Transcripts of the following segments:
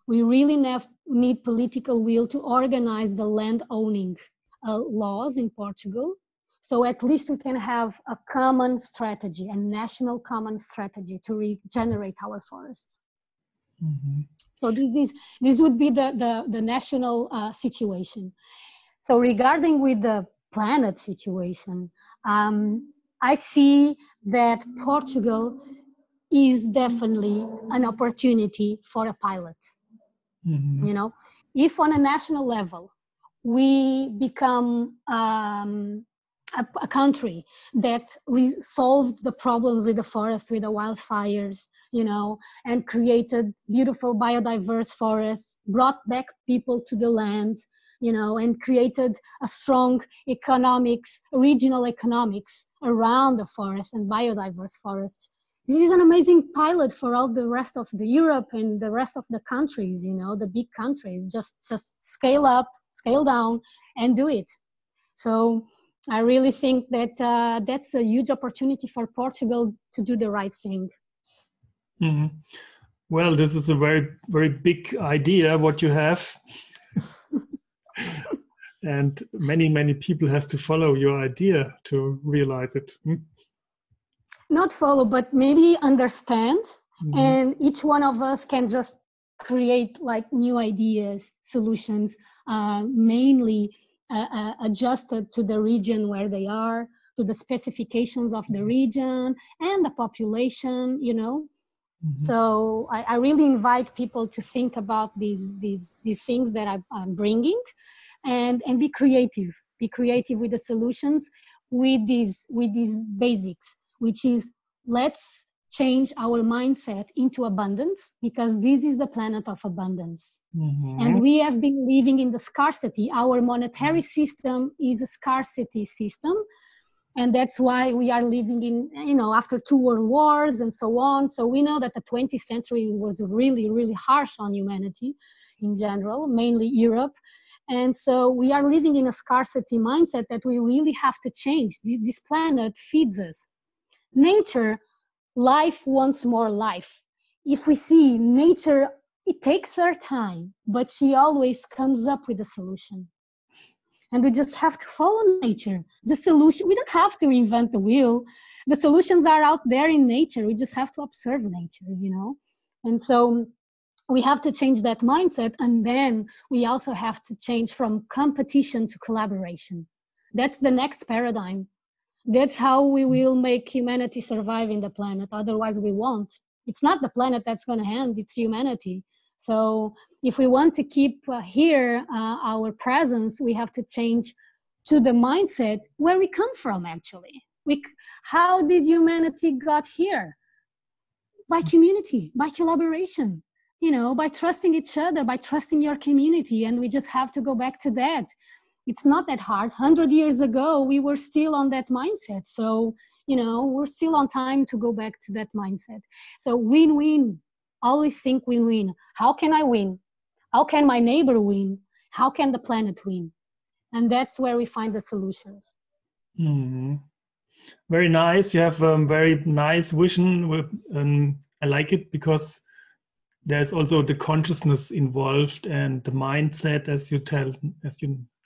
We really need political will to organize the land owning laws in Portugal. So at least we can have a common strategy, a national common strategy to regenerate our forests. Mm-hmm. So this would be the national situation. So regarding with the planet situation, I see that Portugal is definitely an opportunity for a pilot. Mm-hmm. You know, if on a national level we become a country that solved the problems with the forest, with the wildfires, you know, and created beautiful biodiverse forests, brought back people to the land, you know, and created a strong economics, regional economics around the forest and biodiverse forests. This is an amazing pilot for all the rest of the Europe and the rest of the countries, you know, the big countries. Just scale up, scale down, and do it. So I really think that that's a huge opportunity for Portugal to do the right thing. Mm-hmm. Well, this is a very, very big idea, what you have. And many, many people has to follow your idea to realize it. Not follow, but maybe understand. Mm-hmm. And each one of us can just create like new ideas, solutions, mainly adjusted to the region where they are, to the specifications of the region and the population, you know. Mm-hmm. So I really invite people to think about these things that I'm bringing, and be creative. Be creative with the solutions, with these basics, which is let's change our mindset into abundance, because this is the planet of abundance. Mm-hmm. And we have been living in the scarcity. Our monetary system is a scarcity system. And that's why we are living in, you know, after 2 world wars and so on. So we know that the 20th century was really, really harsh on humanity in general, mainly Europe. And so we are living in a scarcity mindset that we really have to change. This planet feeds us. Nature, life wants more life. If we see nature, it takes her time, but she always comes up with a solution. And we just have to follow nature. The solution, we don't have to reinvent the wheel. The solutions are out there in nature. We just have to observe nature, you know? And so we have to change that mindset. And then we also have to change from competition to collaboration. That's the next paradigm. That's how we will make humanity survive in the planet. Otherwise we won't. It's not the planet that's going to end, it's humanity. So if we want to keep here our presence, we have to change to the mindset where we come from, actually. How did humanity got here? By community, by collaboration, you know, by trusting each other, by trusting your community. And we just have to go back to that. It's not that hard. 100 years ago, we were still on that mindset. So, you know, we're still on time to go back to that mindset. So win-win. Always think win-win. How can I win? How can my neighbor win? How can the planet win? And that's where we find the solutions. Mm-hmm. Very nice. You have a very nice vision. I like it because there's also the consciousness involved and the mindset, as you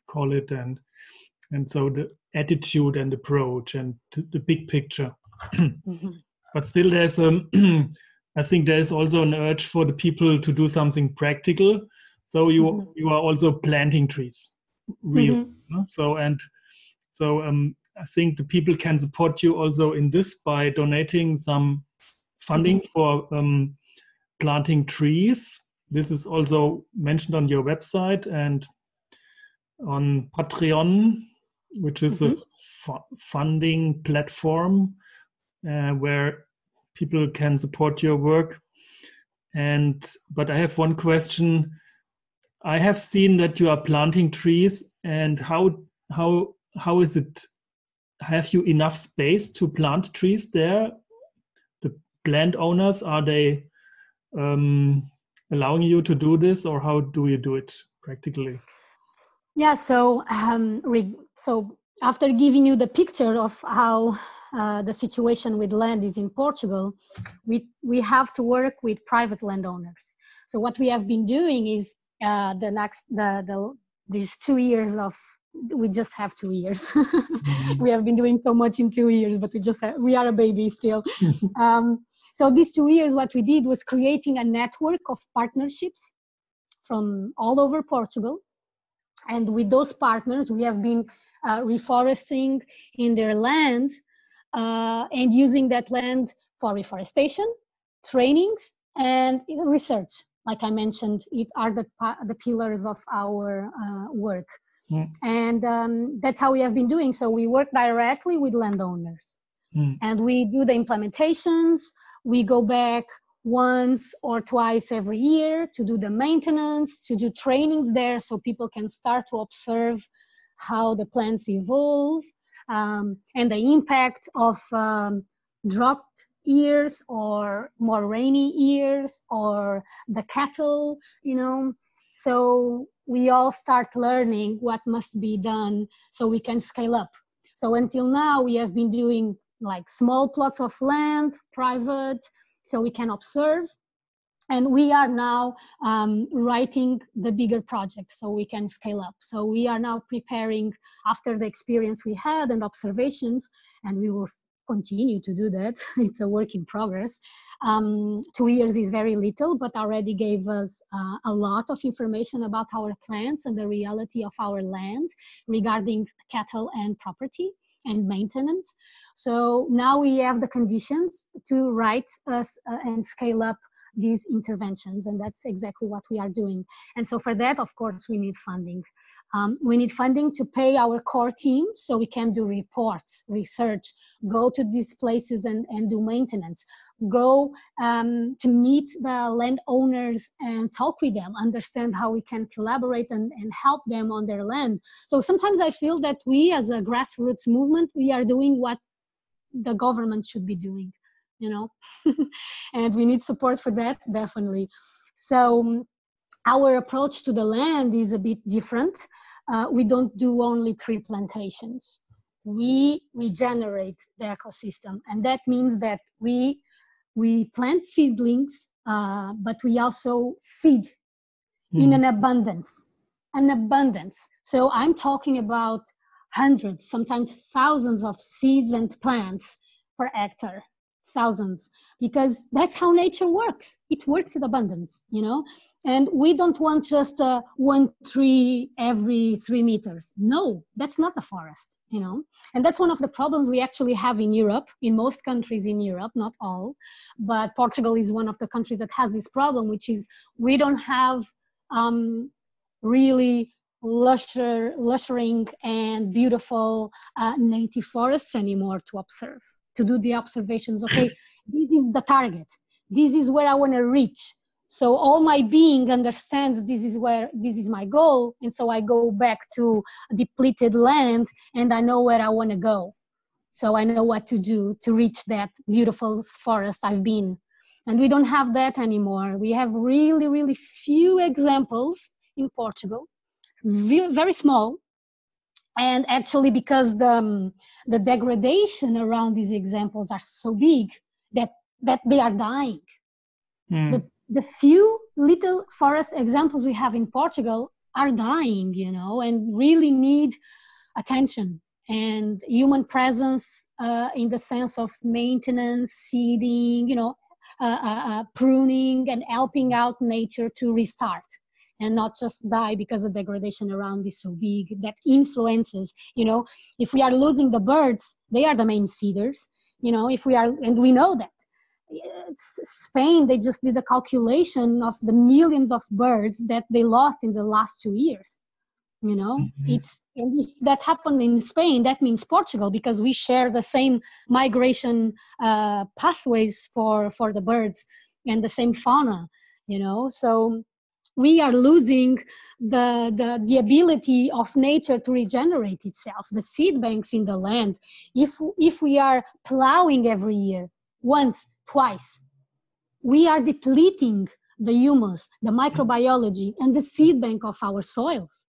call it, and so the attitude and approach and the big picture. Mm-hmm. But still, there's I think there is also an urge for the people to do something practical. So you are also planting trees, real. Mm-hmm. So I think the people can support you also in this by donating some funding for planting trees. This is also mentioned on your website and on Patreon, which is a funding platform where people can support your work. But I have one question. I have seen that you are planting trees, and how is it? Have you enough space to plant trees there? The landowners, are they allowing you to do this, or how do you do it practically? Yeah, so after giving you the picture of how the situation with land is in Portugal, we have to work with private landowners. So what we have been doing is these 2 years of, we just have 2 years. We have been doing so much in 2 years, but we are a baby still. So these 2 years, what we did was creating a network of partnerships from all over Portugal. And with those partners, we have been reforesting in their land and using that land for reforestation, trainings, and research. Like I mentioned, it are the pillars of our work. And that's how we have been doing. So we work directly with landowners and we do the implementations. We go back once or twice every year to do the maintenance, to do trainings there so people can start to observe how the plants evolve and the impact of drought years or more rainy years or the cattle, So we all start learning what must be done so we can scale up. So until now, we have been doing like small plots of land, private, so we can observe. And we are now writing the bigger projects so we can scale up. So we are now preparing after the experience we had and observations, and we will continue to do that. It's a work in progress. 2 years is very little, but already gave us a lot of information about our plants and the reality of our land regarding cattle and property and maintenance. So now we have the conditions to write us and scale up these interventions, and that's exactly what we are doing. And so for that, of course, we need funding. We need funding to pay our core team so we can do reports, research, go to these places and do maintenance, go to meet the landowners and talk with them, understand how we can collaborate and help them on their land. So sometimes I feel that we as a grassroots movement, we are doing what the government should be doing, and we need support for that, definitely. So our approach to the land is a bit different. We don't do only tree plantations. We regenerate the ecosystem. And that means that we plant seedlings, but we also seed in an abundance. So I'm talking about hundreds, sometimes thousands of seeds and plants per hectare. Thousands, because that's how nature works. It works in abundance, and we don't want just one tree every 3 meters. No, that's not the forest, and that's one of the problems we actually have in Europe, in most countries in Europe, not all, but Portugal is one of the countries that has this problem, which is we don't have really lushering and beautiful native forests anymore to observe, to do the observations. Okay, this is the target. This is where I want to reach. So all my being understands this is my goal. And so I go back to depleted land and I know where I want to go. So I know what to do to reach that beautiful forest I've been. And we don't have that anymore. We have really, really few examples in Portugal, very small. And actually, because the degradation around these examples are so big that they are dying. The few little forest examples we have in Portugal are dying, and really need attention and human presence in the sense of maintenance, seeding, pruning and helping out nature to restart. And not just die because the degradation around is so big that influences, if we are losing the birds, they are the main seeders, if we are, and we know that. Spain, they just did a calculation of the millions of birds that they lost in the last 2 years, and if that happened in Spain, that means Portugal, because we share the same migration pathways for the birds and the same fauna, so we are losing the ability of nature to regenerate itself, the seed banks in the land. If we are plowing every year, once, twice, we are depleting the humus, the microbiology, and the seed bank of our soils.